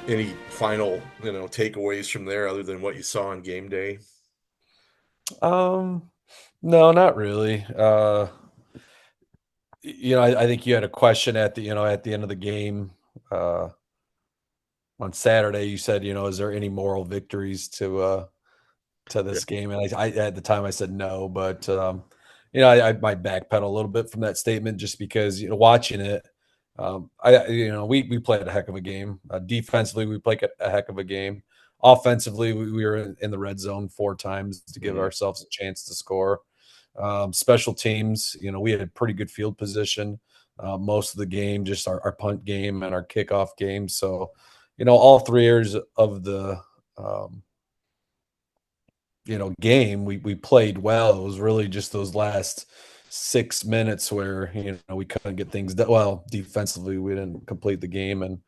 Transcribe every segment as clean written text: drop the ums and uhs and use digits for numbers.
Any final, takeaways from there other than what you saw on game day? Um, no, not really. I think you had a question at the end of the game, uh, on Saturday. You said, is there any moral victories to Yeah. this game? And I at the time I said no, but I might backpedal a little bit from that statement just because watching it, we played a heck of a game. Defensively, we played a heck of a game. Offensively, we were in the red zone 4 times to give Mhm. ourselves a chance to score. Special teams, we had pretty good field position most of the game, just our punt game and our kickoff game. So, all 3 years of the um, game, we played well. It was really just those last 6 minutes where we couldn't get things done. Well, defensively, we didn't complete the game, and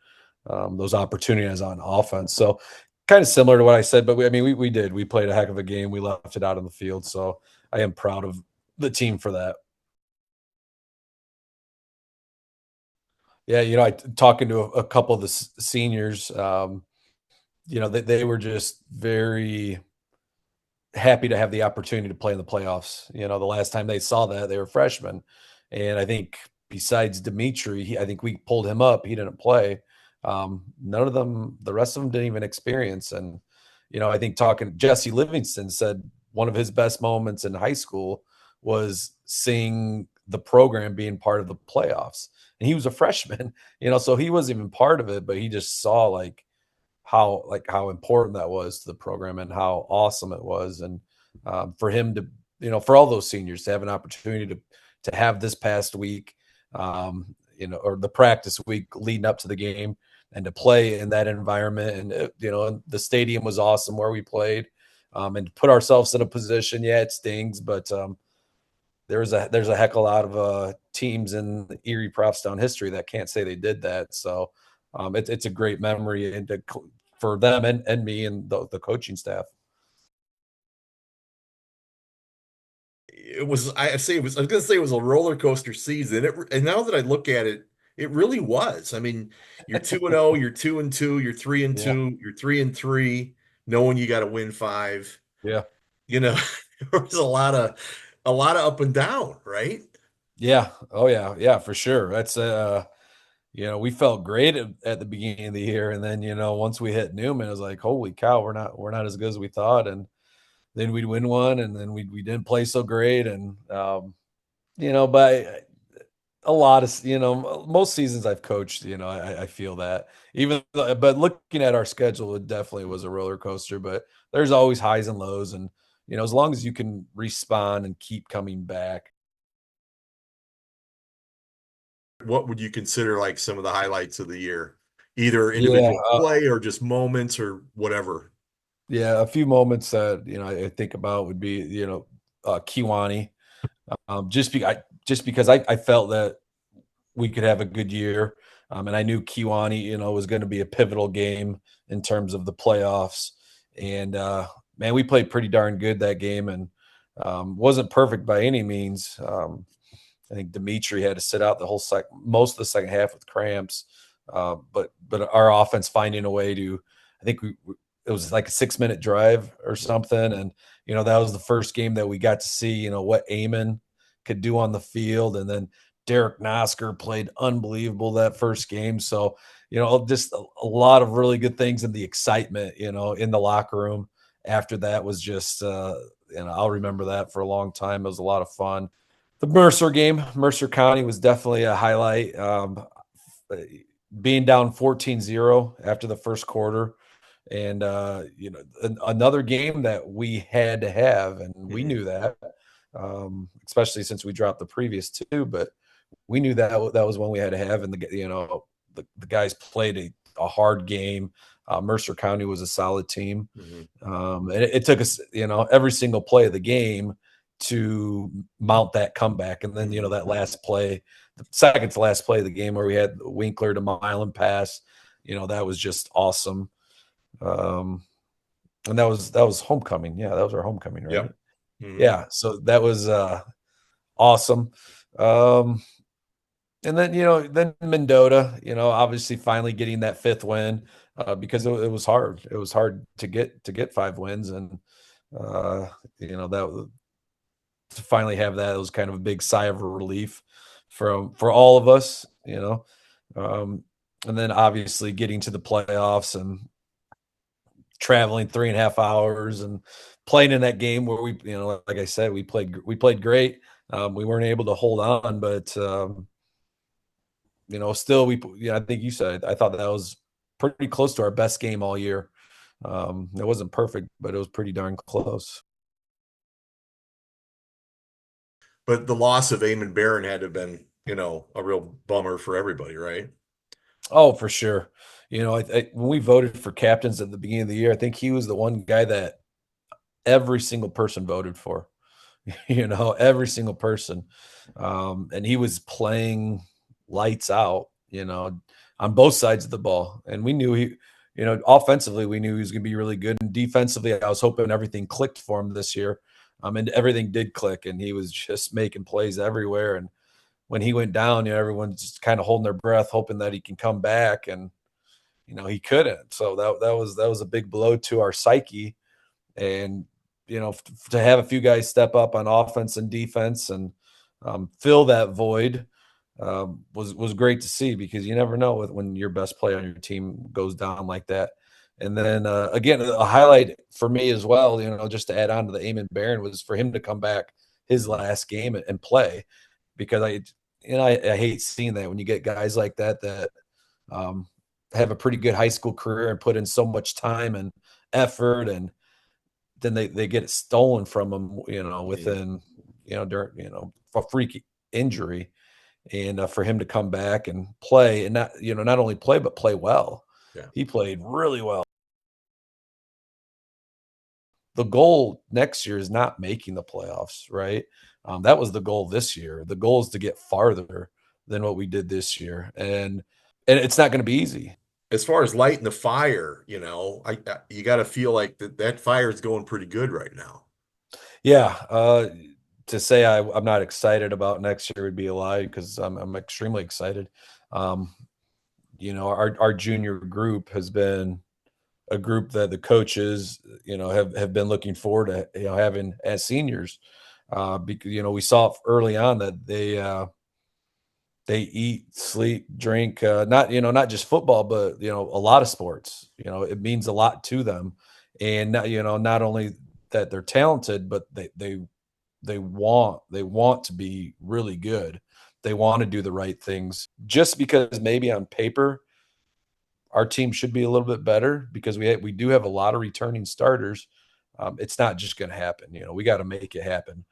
those opportunities on offense. So, kind of similar to what I said, but I mean, we did. We played a heck of a game. We left it out on the field. So, I am proud of the team for that. Yeah, talking to a couple of the seniors, they were just very happy to have the opportunity to play in the playoffs. The last time they saw that, they were freshmen, and I think besides Dimitri, I think we pulled him up. He didn't play. None of them, the rest of them, didn't even experience. And I think talking Jesse Livingston said one of his best moments in high school was seeing the program being part of the playoffs, and he was a freshman. So he wasn't even part of it, but he just saw how important that was to the program and how awesome it was. And for him to, for all those seniors to have an opportunity to have this past week, or the practice week leading up to the game, and to play in that environment. And and the stadium was awesome where we played, and to put ourselves in a position. Yeah, it stings, but there's a heck of a lot of teams in Erie Propstown history that can't say they did that. So it's a great memory and for them and me and the coaching staff. I was gonna say it was a roller coaster season. And now that I look at it, it really was. I mean, you're 2-0, you're 2-2, you're three and Yeah, two, you're 3-3, knowing you got to win five. yeah, You know, there was a lot of up and down, right? yeah. Oh yeah, yeah, for sure. That's we felt great at the beginning of the year, and then once we hit Newman, it was like, holy cow, we're not as good as we thought. And then we'd win one, and then we didn't play so great. And but a lot of most seasons I've coached, I feel that, but looking at our schedule, it definitely was a roller coaster. But there's always highs and lows, and as long as you can respond and keep coming back. What would you consider like some of the highlights of the year? Either Yeah, individual play or just moments or whatever. yeah, a few moments that I think about would be Kiwani, just because I felt that we could have a good year. And I knew Kiwani, was going to be a pivotal game in terms of the playoffs. And man, we played pretty darn good that game, and wasn't perfect by any means. I think Dimitri had to sit out the most of the second half with cramps. But our offense finding a way to, I think it was like a 6 minute drive or something, and that was the first game that we got to see what Amon could do on the field, and then Derek Nosker played unbelievable that first game. So just a lot of really good things, and the excitement in the locker room after that was just I'll remember that for a long time. It was a lot of fun. The Mercer game, Mercer County was definitely a highlight. Being down 14-0 after the first quarter, and another game that we had to have, and we Mhm. knew that, especially since we dropped the previous two, but we knew that that was one we had to have, and the guys played a hard game. Mercer County was a solid team, Mhm. and it took us every single play of the game to mount that comeback. And then Mhm. that last play, the second to last play of the game, where we had Winkler to Milan pass, that was just awesome. um, and that was homecoming. Yeah, that was our homecoming, right? Yep. Mhm. Yeah, so that was awesome. um, and then then Mendota, obviously finally getting that fifth win. because it was hard. It was hard to get 5 wins, and you know that to finally have that, it was kind of a big sigh of relief for all of us, you know. Um, and then obviously getting to the playoffs and traveling 3.5 hours and playing in that game where we, you know, like I said, we played great. We weren't able to hold on, but you know, still yeah, I think you said I thought that was pretty close to our best game all year. It wasn't perfect, but it was pretty darn close. But the loss of Eamon Barron had to have been, a real bummer for everybody, right? Oh, for sure. You know, when we voted for captains at the beginning of the year, I think he was the one guy that every single person voted for. You know, every single person. And he was playing lights out, you know, on both sides of the ball. And we knew you know, offensively, we knew he was going to be really good. And defensively, I was hoping everything clicked for him this year. And everything did click, and he was just making plays everywhere. And when he went down, you know, everyone's just kind of holding their breath, hoping that he can come back. And, you know, he couldn't. So that was a big blow to our psyche. And you know, to have a few guys step up on offense and defense and fill that void was great to see, because you never know when your best player on your team goes down like that. And then again, a highlight for me as well, you know, just to add on to the Eamon Barron, was for him to come back his last game and play, because I hate seeing that when you get guys like that um, have a pretty good high school career and put in so much time and effort, and then they get it stolen from them, you know, within, you know, during, you know, a freak injury. And for him to come back and play, and not, you know, not only play, but play well. Yeah. He played really well. The goal next year is not making the playoffs, right? That was the goal this year. The goal is to get farther than what we did this year. And it's not going to be easy. As far as lighting the fire, you got to feel like that fire is going pretty good right now. Yeah, to say I'm not excited about next year would be a lie, because I'm extremely excited. Um, you know, our junior group has been a group that the coaches, you know, have been looking forward to, you know, having as seniors, because, you know, we saw early on that they eat, sleep, drink, not, you know, not just football, but, you know, a lot of sports. You know, it means a lot to them. And you know, not only that they're talented, but they want to be really good. They want to do the right things. Just because maybe on paper our team should be a little bit better, because we do have a lot of returning starters. It's not just going to happen. You know, we got to make it happen.